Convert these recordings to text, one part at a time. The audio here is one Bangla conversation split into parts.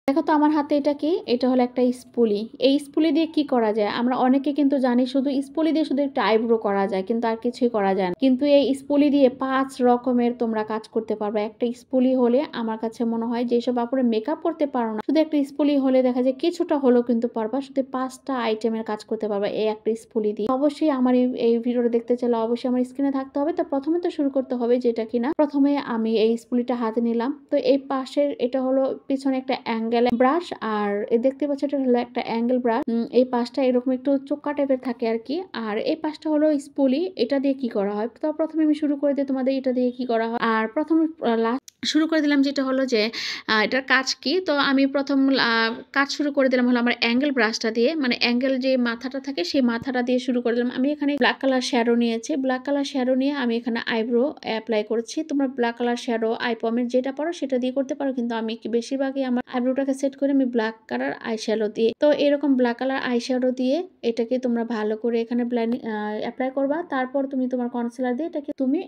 দেখো তো আমার হাতে এটা কি? এটা হলো একটা স্পুলি। এই স্পুলি দিয়ে কি করা যায়? আমরা অনেকে কিন্তু জানি শুধু স্পুলি দিয়ে শুধু একটু আইব্রো করা যায়। কিন্তু আর কিছুই করা যায় না। কিন্তু এই স্পুলি দিয়ে ৫ রকমের তোমরা কাজ করতে পারবা। একটা স্পুলি হলে আমার কাছে মনে হয় যেসব আপুরা মেকআপ করতে পারো না, শুধু একটা স্পুলি হলে দেখা যায় কিছুটা হলেও কিন্তু পারবা। শুধু ৫ টা আইটেমের কাজ করতে পারবা এই একটা স্পুলি দিয়ে। অবশ্যই আমার এই ভিডিওটা দেখতে চাইলে অবশ্যই আমার স্ক্রিনে থাকতে হবে। তো প্রথমে তো শুরু করতে হবে যেটা কিনা প্রথমে আমি এই স্পুলিটা হাতে নিলাম। তো এই পাশের এটা হলো পিছনে একটা অ্যাঙ্গেল ব্রাশ আর দেখতে পাচ্ছ এটা হলো একটা অ্যাঙ্গেল ব্রাশ। এই পাশটা এরকম একটু চোক্কা টাইপের থাকে আর কি। আর এই পাশটা হলো স্পুলি। এটা দিয়ে কি করা হয়? তো প্রথমে আমি শুরু করে দিই তোমাদের এটা দিয়ে কি করা হয়। আর প্রথমে শুরু করে দিলাম যেটা হলো যে এটার কাজ কি। তো আমি প্রথম কাজ শুরু করে দিলাম হলো আমার অ্যাঙ্গেল ব্রাশটা দিয়ে, মানে অ্যাঙ্গেল যে মাথাটা থাকে সেই মাথাটা দিয়ে শুরু করে দিলাম। আমি এখানে ব্ল্যাক কালার শ্যাডো নিয়েছি। ব্ল্যাক কালার শ্যাডো নিয়ে আমি এখানে আইব্রো অ্যাপ্লাই করেছি। তোমরা ব্ল্যাক কালার শ্যাডো আই পমের যেটা পারো সেটা দিয়ে করতে পারো, কিন্তু আমি বেশিরভাগই আমার আইব্রোটাকে সেট করে আমি ব্ল্যাক কালার আই শ্যাডো দিয়ে, তো এরকম ব্ল্যাক কালার আই শ্যাডো দিয়ে এটাকে তোমরা ভালো করে এখানে অ্যাপ্লাই করবা। তারপর তুমি তোমার কনসিলার দিয়ে এটাকে তুমি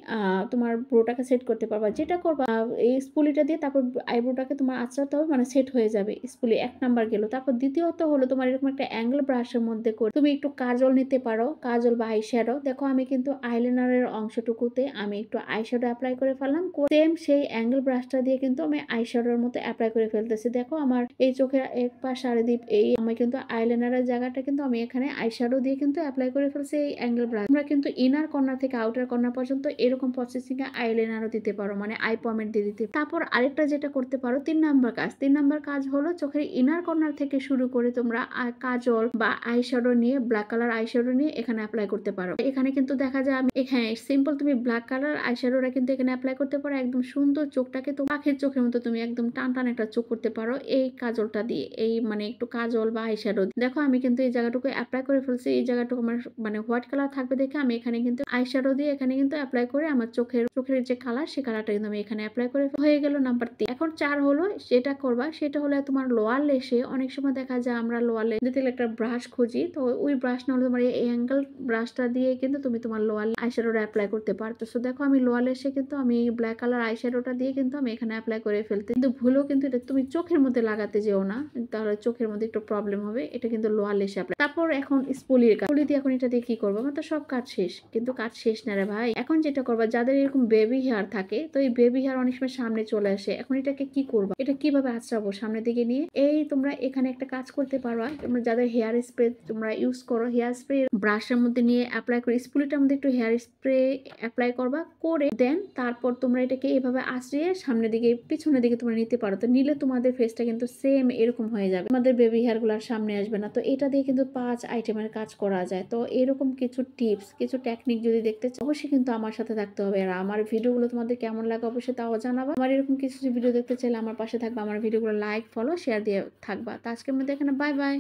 তোমার ব্রোটাকে সেট করতে পারবা। যেটা করবা এই স্পুলিটা দিয়ে তারপর আইব্রোটাকে তোমার আঁচড়াতে হবে, মানে সেট হয়ে যাবে। স্পুলি ১ নাম্বার গেল। তারপর দ্বিতীয়ত হলো তোমার এরকম একটা অ্যাঙ্গেল ব্রাশের মধ্যে করে তুমি একটু কাজল নিতে পারো, কাজল বা আইশ্যাডো। দেখো আমি কিন্তু আইলাইনারের অংশটুকুতে আমি একটু আইশ্যাডো অ্যাপ্লাই করে ফেললাম। সেম সেই অ্যাঙ্গেল ব্রাশটা দিয়ে কিন্তু আমি আইশ্যাডোর মতো অ্যাপ্লাই করে ফেলতেছি। দেখো আমার এই চোখের এক পাশ সারাদ্বীপ এই আমি কিন্তু আইলাইনারের জায়গাটা কিন্তু আমি এখানে আইশ্যাডো দিয়ে কিন্তু অ্যাপ্লাই করে ফেলছি এই অ্যাঙ্গেল ব্রাশ। তোমরা কিন্তু ইনার কর্নার থেকে আউটার কর্নার পর্যন্ত এরকম প্রসেসিং এ আইলাইনারও দিতে পারো, মানে আই পমেট দিয়ে দিতে। তারপর আরেকটা যেটা করতে পারো ৩ নাম্বার কাজ। ৩ নাম্বার কাজ হলো চোখের ইনার কর্নার থেকে শুরু করে তোমরা কাজল বা আইশ্যাডো নিয়ে ব্ল্যাক কালার আইশ্যাডো নিয়ে এখানে অ্যাপ্লাই করতে পারো। এখানে কিন্তু দেখা যায় আমি এখানে সিম্পল তুমি ব্ল্যাক কালার আইশ্যাডোটা কিন্তু এখানে অ্যাপ্লাই করতে পারো। একদম সুন্দর চোখটাকে তো পাখির চোখের মতো তুমি একদম টান টান একটা চোখ করতে পারো এই কাজলটা দিয়ে, এই মানে একটু কাজল বা আইশ্যাডো। দেখো আমি কিন্তু এই জায়গাটুকু অ্যাপ্লাই করে ফেলছি। এই জায়গাটুকু আমার মানে হোয়াইট কালার থাকবে দেখে আমি এখানে কিন্তু আইশ্যাডো দিয়ে এখানে কিন্তু অ্যাপ্লাই করে আমার চোখের যে কালার সে কালারটা কিন্তু আমি এখানে অ্যাপ্লাই করে হয়ে গেল নাম্বার ৩। এখন ৪ হলো যেটা করবা সেটা হলো তোমার লোয়ার লেসে অনেক সময় দেখা যায় আমরা লোয়ার লেস দিতে একটা ব্রাশ খুঁজি, তো ওই ব্রাশ না হলে তোমার এই অ্যাঙ্গেল ব্রাশটা দিয়ে কিন্তু তুমি তোমার লোয়ার আইশ্যাডোটা অ্যাপ্লাই করতে পারতেছো। দেখো আমি লোয়ার লেসে কিন্তু আমি ব্ল্যাক কালার আইশ্যাডোটা দিয়ে কিন্তু আমি এখানে অ্যাপ্লাই করে ফেলতে, কিন্তু ভুলও কিন্তু এটা তুমি চোখের মধ্যে লাগাতে যেও না, তাহলে চোখের মধ্যে একটু প্রবলেম হবে। এটা কিন্তু লোয়ার লেসে অ্যাপ্লাই। তারপর এখন স্পুলির কাজ। স্পুলি দিয়ে এখন এটা দিয়ে কি করবো? আমার তো সব কাজ শেষ, কিন্তু কাজ শেষ না রে ভাই। এখন যেটা করবা যাদের এরকম বেবি হেয়ার থাকে, তো এই বেবি হেয়ার অনেক সময় সামনে চলে আসে। এখন এটাকে কি করবা? এটা কিভাবে আঁচড়াবো সামনের দিকে নিয়ে? এই তোমরা এখানে একটা কাজ করতে পারবা। তোমরা যাদের হেয়ার স্প্রে তোমরা ইউজ করো, হেয়ার স্প্রে ব্রাশের মধ্যে নিয়ে অ্যাপ্লাই করে স্পুলিটার মধ্যে একটু হেয়ার স্প্রে অ্যাপ্লাই করবা, করে দেন তারপর তোমরা এটাকে এভাবে আঁচড়িয়ে সামনের দিকে পিছনের দিকে তোমরা নিতে পারো। তো নিলে তোমাদের ফেসটা কিন্তু সেম এরকম হয়ে যাবে, তোমাদের বেবি হেয়ার গুলার সামনে আসবে না। তো এটা দিয়ে কিন্তু ৫ আইটেমের কাজ করা যায়। তো এরকম কিছু টিপস কিছু টেকনিক যদি দেখতে চাও অবশ্যই কিন্তু আমার সাথে থাকতে হবে। আর আমার ভিডিওগুলো তোমাদের কেমন লাগে অবশ্যই তাও জানাবা। আমার এরকম কিছু ভিডিও দেখতে চাইলে আমার পাশে থাকবা, আমার ভিডিওগুলো লাইক ফলো শেয়ার দিয়ে থাকবা। তো আজকের মধ্যে এখানে বাই বাই।